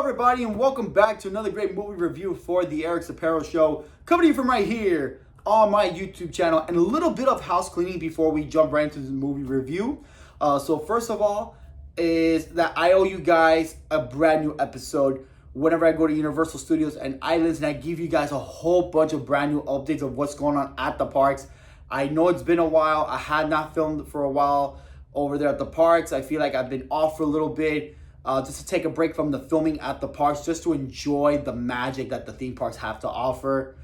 everybody, and welcome back to another great movie review for the Eric Sapero Show, coming to you from right here on my YouTube channel. And a little bit of house cleaning before we jump right into the movie review. So first of all is that I owe you guys a brand new episode whenever I go to Universal Studios and Islands, and I give you guys a whole bunch of brand new updates of what's going on at the parks. I know it's been a while. I had not filmed for a while over there at the parks. I feel like I've been off for a little bit. Just to take a break from the filming at the parks, just to enjoy the magic that the theme parks have to offer.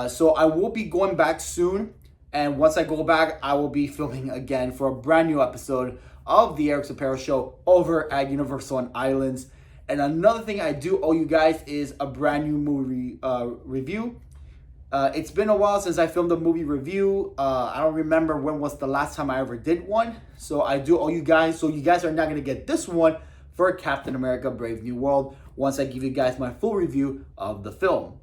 So I will be going back soon, and once I go back, I will be filming again for a brand new episode of the Eric Sapero Show over at Universal and Islands. And another thing I do owe you guys is a brand new movie review. It's been a while since I filmed a movie review. I don't remember when was the last time I ever did one. So I do owe you guys. So you guys are not going to get this one for Captain America Brave New World once I give you guys my full review of the film.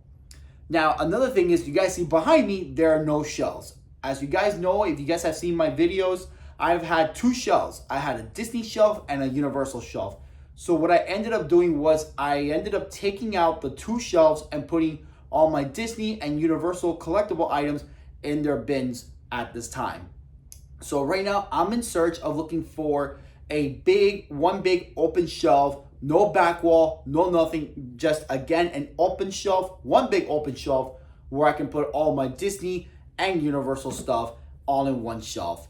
Now, another thing is, you guys see behind me, there are no shelves. As you guys know, if you guys have seen my videos, I've had two shelves. I had a Disney shelf and a Universal shelf. So what I ended up doing was I ended up taking out the two shelves and putting all my Disney and Universal collectible items in their bins at this time. So right now, I'm in search of looking for one big open shelf, no back wall, no nothing, just again an open shelf, one big open shelf where I can put all my Disney and Universal stuff all in one shelf.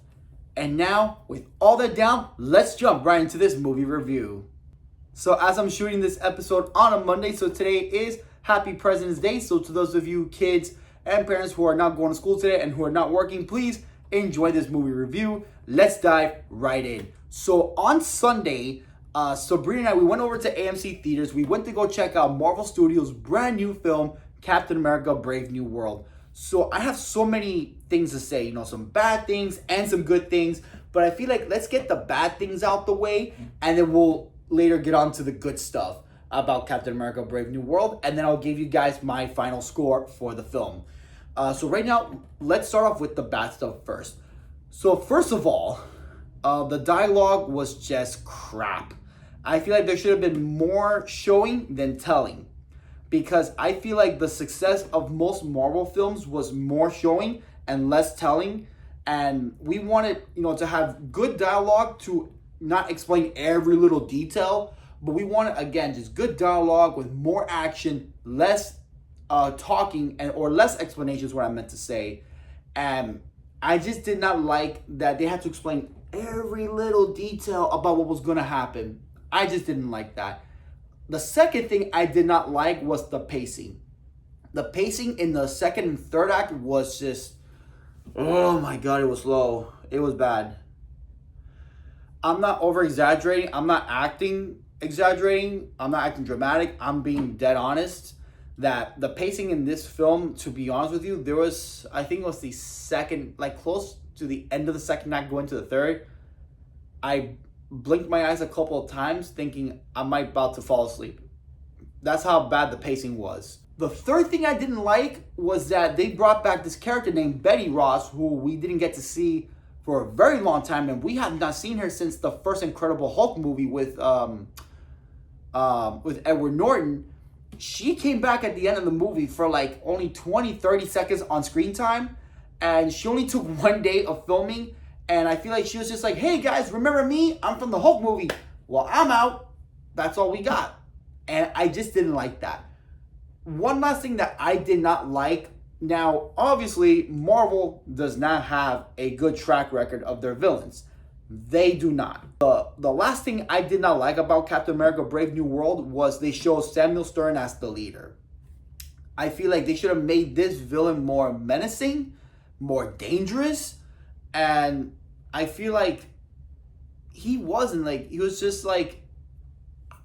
And now, with all that down, let's jump right into this movie review. So as I'm shooting this episode on a Monday, so today is Happy President's Day. So to those of you kids and parents who are not going to school today and who are not working, please enjoy this movie review. Let's dive right in. So on Sunday, Sabrina and I, we went over to AMC Theaters. We went to go check out Marvel Studios' brand new film, Captain America Brave New World. So I have so many things to say, some bad things and some good things. But I feel like let's get the bad things out the way, and then we'll later get on to the good stuff about Captain America Brave New World. And then I'll give you guys my final score for the film. So right now, let's start off with the bad stuff first. So first of all, the dialogue was just crap. I feel like there should have been more showing than telling, because I feel like the success of most Marvel films was more showing and less telling. And we wanted, to have good dialogue to not explain every little detail, but we wanted, again, just good dialogue with more action, less talking, or less explanations, what I meant to say. And I just did not like that they had to explain every little detail about what was going to happen. I just didn't like that. The second thing I did not like was the pacing. The pacing in the second and third act was just, oh my God, it was slow. It was bad. I'm not over-exaggerating. I'm not acting exaggerating. I'm not acting dramatic. I'm being dead honest that the pacing in this film, to be honest with you, there was, I think it was the second, close to the end of the second act going to the third, I blinked my eyes a couple of times thinking I might about to fall asleep. That's how bad the pacing was. The third thing I didn't like was that they brought back this character named Betty Ross, who we didn't get to see for a very long time, and we have not seen her since the first Incredible Hulk movie with Edward Norton. She came back at the end of the movie for only 20-30 seconds on screen time, and she only took one day of filming. And I feel like she was just like, hey guys, remember me? I'm from the Hulk movie. Well, I'm out. That's all we got. And I just didn't like that. One last thing that I did not like. Now, obviously, Marvel does not have a good track record of their villains. They do not. The last thing I did not like about Captain America Brave New World was they showed Samuel Stern as the leader. I feel like they should have made this villain more menacing, more dangerous. And I feel like he wasn't, he was just I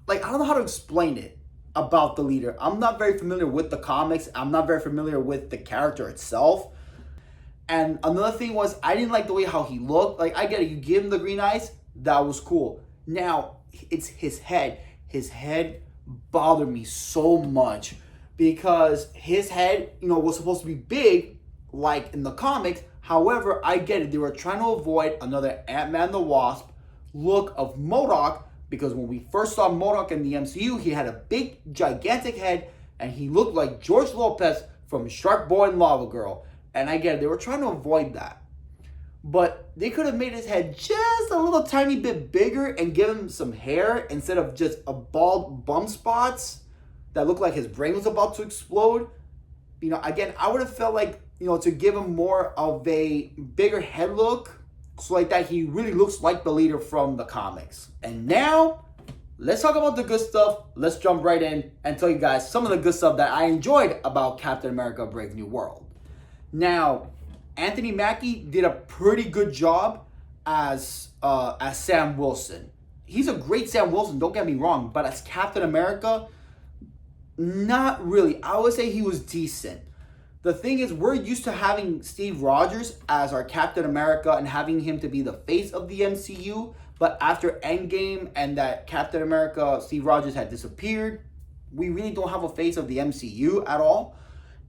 don't know how to explain it about the leader. I'm not very familiar with the comics. I'm not very familiar with the character itself. And another thing was, I didn't like the way how he looked. I get it, you give him the green eyes, that was cool. Now, it's his head. His head bothered me so much because his head, was supposed to be big, like in the comics. However, I get it. They were trying to avoid another Ant-Man the Wasp look of MODOK, because when we first saw MODOK in the MCU, he had a big, gigantic head, and he looked like George Lopez from Shark Boy and Lava Girl. And I get it, they were trying to avoid that. But they could have made his head just a little tiny bit bigger and give him some hair instead of just a bald bum spots that looked like his brain was about to explode. You know, again, I would have felt like, you know, to give him more of a bigger head look, so like that he really looks like the leader from the comics. And now, let's talk about the good stuff. Let's jump right in and tell you guys some of the good stuff that I enjoyed about Captain America: Brave New World. Now, Anthony Mackie did a pretty good job as Sam Wilson. He's a great Sam Wilson, don't get me wrong, but as Captain America, not really. I would say he was decent. The thing is, we're used to having Steve Rogers as our Captain America and having him to be the face of the MCU, but after Endgame and that Captain America, Steve Rogers had disappeared, we really don't have a face of the MCU at all.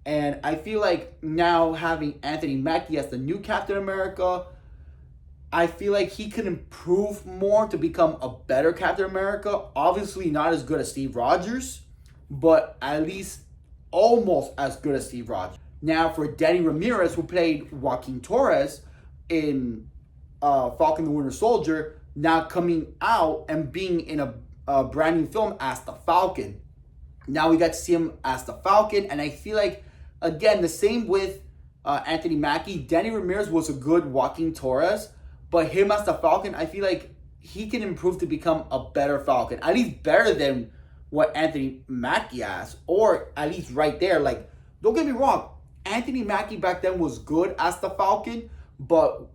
And I feel like now having Anthony Mackie as the new Captain America, I feel like he could improve more to become a better Captain America. Obviously not as good as Steve Rogers, but at least almost as good as Steve Rogers. Now for Danny Ramirez, who played Joaquin Torres in Falcon the Winter Soldier, now coming out and being in a brand new film as the Falcon. Now we got to see him as the Falcon, and I feel like, again, the same with Anthony Mackie. Danny Ramirez was a good Joaquin Torres, but him as the Falcon, I feel like he can improve to become a better Falcon. At least better than what Anthony Mackie has, or at least right there. Like, don't get me wrong, Anthony Mackie back then was good as the Falcon, but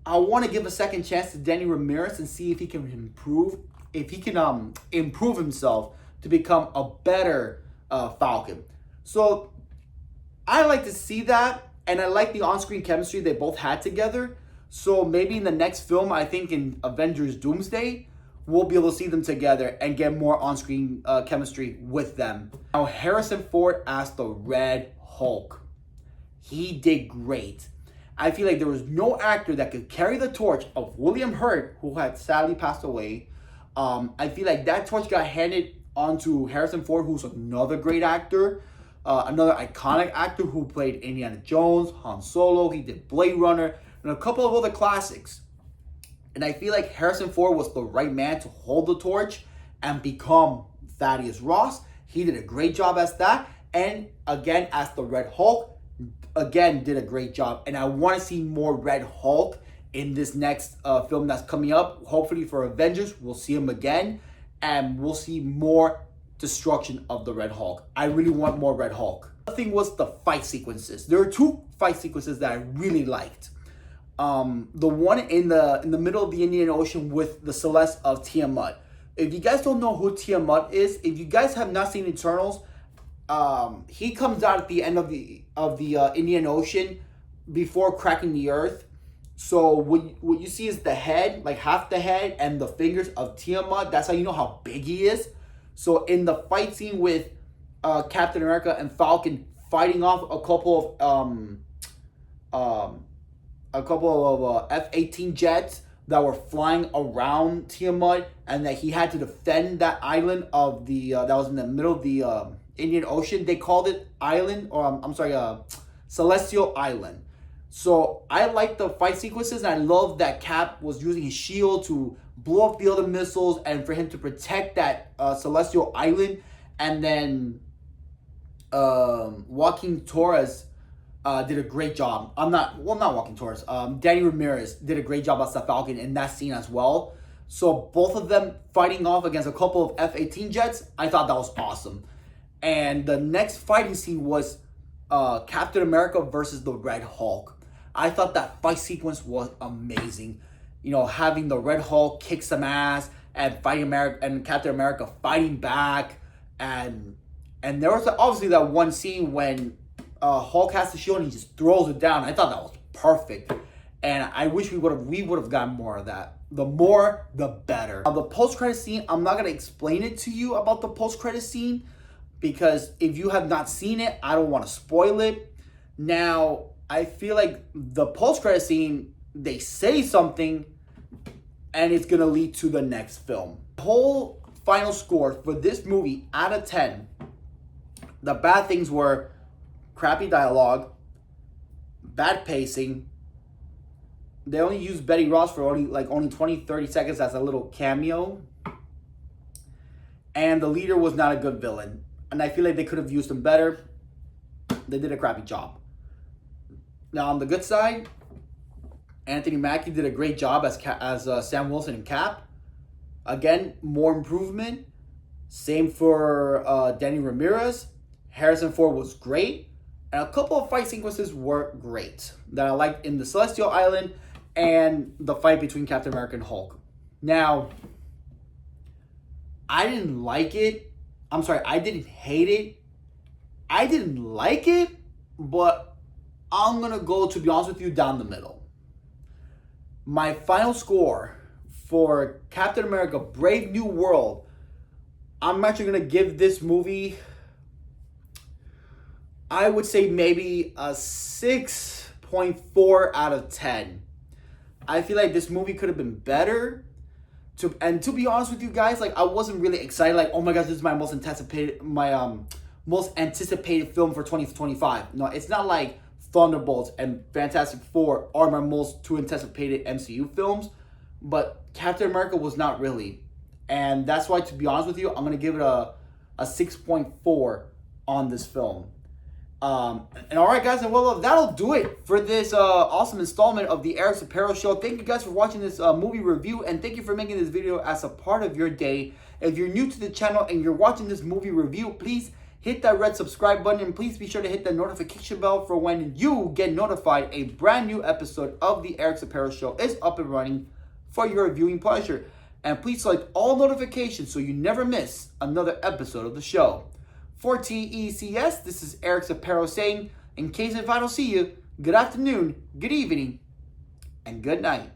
I want to give a second chance to Danny Ramirez and see if he can improve himself to become a better Falcon. So I like to see that, and I like the on-screen chemistry they both had together. So maybe in the next film, I think in Avengers Doomsday, we'll be able to see them together and get more on-screen chemistry with them. Now, Harrison Ford as the Red Hulk. He did great. I feel like there was no actor that could carry the torch of William Hurt, who had sadly passed away. I feel like that torch got handed on to Harrison Ford, who's another great actor. Another iconic actor who played Indiana Jones, Han Solo. He did Blade Runner and a couple of other classics. And I feel like Harrison Ford was the right man to hold the torch and become Thaddeus Ross. He did a great job as that. And again, as the Red Hulk, again, did a great job. And I want to see more Red Hulk in this next film that's coming up. Hopefully for Avengers, we'll see him again. And we'll see more destruction of the Red Hulk. I really want more Red Hulk. The thing was the fight sequences. There are two fight sequences that I really liked. The one in the middle of the Indian Ocean with the Celeste of Tiamat. If you guys don't know who Tiamat is, if you guys have not seen Eternals, he comes out at the end of the Indian Ocean before cracking the earth. So what you see is the head, like half the head and the fingers of Tiamat. That's how you know how big he is. So in the fight scene with Captain America and Falcon fighting off a couple of F-18 jets that were flying around Tiamat, and that he had to defend that island of the that was in the middle of the Indian Ocean. They called it Celestial Island. So I like the fight sequences, and I love that Cap was using his shield to blow up the other missiles and for him to protect that Celestial Island. And then Joaquin Torres did a great job. Not Joaquin Torres. Danny Ramirez did a great job as the Falcon in that scene as well. So both of them fighting off against a couple of F-18 jets, I thought that was awesome. And the next fighting scene was Captain America versus the Red Hulk. I thought that fight sequence was amazing. You know, having the Red Hulk kick some ass and Captain America fighting back, and there was obviously that one scene when Hulk has the shield and he just throws it down. I thought that was perfect, and I wish we would have gotten more of that. The more, the better. The post-credit scene, I'm not gonna explain it to you about the post-credit scene, because if you have not seen it, I don't want to spoil it. Now, I feel like the post-credit scene, they say something, and it's gonna lead to the next film. Whole final score for this movie out of 10. The bad things were crappy dialogue, bad pacing. They only used Betty Ross for only 20-30 seconds as a little cameo. And the leader was not a good villain. And I feel like they could have used him better. They did a crappy job. Now, on the good side, Anthony Mackie did a great job as Sam Wilson and Cap. Again, more improvement. Same for Danny Ramirez. Harrison Ford was great. And a couple of fight sequences were great that I liked in the Celestial Island and the fight between Captain America and Hulk. Now, I didn't like it. I'm sorry, I didn't hate it. I didn't like it, but I'm going to go, to be honest with you, down the middle. My final score for Captain America Brave New World, I'm actually going to give this movie, I would say maybe a 6.4 out of 10. I feel like this movie could have been better. To be honest with you guys, like, I wasn't really excited. Like, oh my gosh, this is my most anticipated film for 2025. No, it's not like Thunderbolts and Fantastic Four are my most two anticipated MCU films, but Captain America was not really. And that's why, to be honest with you, I'm gonna give it a 6.4 on this film. And all right, guys, and well, that'll do it for this awesome installment of the Eric Sapero Show. Thank you guys for watching this movie review, and thank you for making this video as a part of your day. If you're new to the channel and you're watching this movie review, please hit that red subscribe button, and please be sure to hit the notification bell for when you get notified a brand new episode of the Eric Sapero Show is up and running for your viewing pleasure. And please select all notifications so you never miss another episode of the show. For TECS, this is Eric Sapero saying, in case if I don't see you, good afternoon, good evening, and good night.